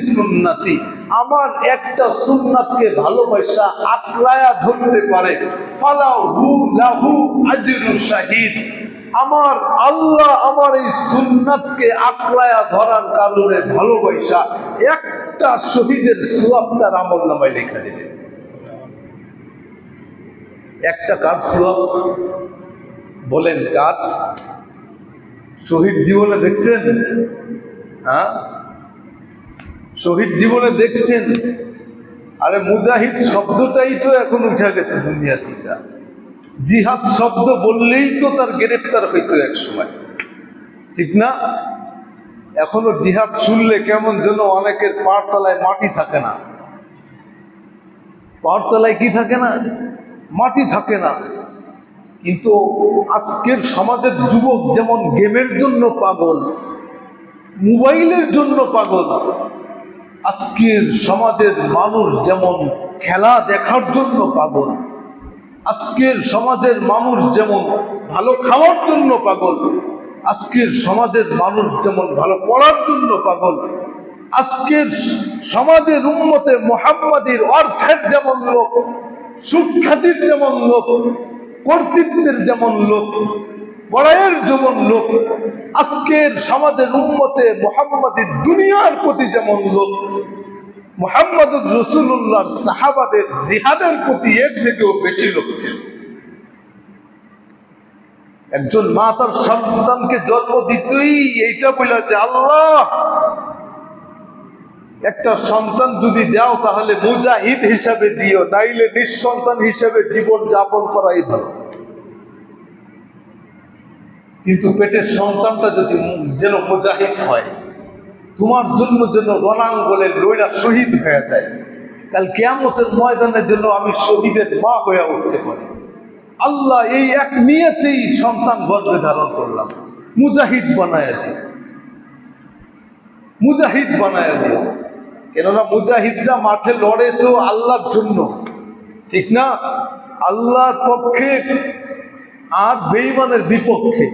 বিসুন্নতি, আমার একটা সুন্নাতকে ভালোবাসা আঁকড়ায়া ধরতে পারে, ফালাহু লাহু আজরু শাহিদ, আমার আল্লাহ আমার এই সুন্নাতকে আঁকড়ায়া ধরার কারণে ভালোবাসা একটা শহীদের সওয়াব তার আমলনামায় লেখা দেবে। একটা কার সওয়াব বলেন? কার? শহীদ জীবনে দেখছেন? হ্যাঁ, শহীদ জীবনে দেখছেন? আরে মুজাহিদ শব্দটাই তো এখন উঠে গেছে দুনিয়া থেকে। জিহাদ শব্দ বললেই তো তার গ্রেফতার হইতো এক সময়, ঠিক না? এখনো জিহাদ শুনলে কেমন যেন অনেকের পার তলায় মাটি থাকে না। পার তলায় কি থাকে না? মাটি থাকে না। কিন্তু আজকের সমাজের যুবক যেমন গেমের জন্য পাগল, মোবাইলের জন্য পাগল, আজকের সমাজের মানুষ যেমন খেলা দেখার জন্য পাগল, আজকের সমাজের মানুষ যেমন ভালো খাওয়ার জন্য পাগল, আজকের সমাজের মানুষ যেমন ভালো পড়ার জন্য পাগল, আজকের সমাজের উম্মতে মুহাম্মাদীর অর্থের যেমন লোক, সুখ্যাতির যেমন লোক, কর্তৃত্বের যেমন লোক, বড়াইয়ের যেমন লোক, আজকের সমাজের উম্মতে মুহাম্মাদীর দুনিয়ার প্রতি যেমন লোক, মুহাম্মদুর রাসূলুল্লাহর সাহাবাদের জিহাদের প্রতি এর থেকেও বেশি লোক ছিল। একজন মা তার সন্তানকে জন্ম দিতেই এইটা বলে যে আল্লাহ একটা সন্তান যদি দাও তাহলে মুজাহিদ হিসাবে দিও, নাইলে নিঃসন্তান হিসাবে জীবন যাপন করাই ভালো। কিন্তু পেটের সন্তানটা যদি যেন মুজাহিদ হয়, তোমার জন্য যেন রণাঙ্গলে লইরা শহীদ হয়ে যায়, কাল কিয়ামতের ময়দানের জন্য আমি শহীদের মা হয়ে উঠতে পারি। আল্লাহ এই এক নিয়তেই সন্তান গর্ভে ধারণ করলাম, মুজাহিদ বানায় দিই, মুজাহিদ বানায় দিই। কেননা মুজাহিদরা মাঠে লড়ে তো আল্লাহর জন্য, ঠিক না? আল্লাহর পক্ষে আর বেঈমানের বিপক্ষে।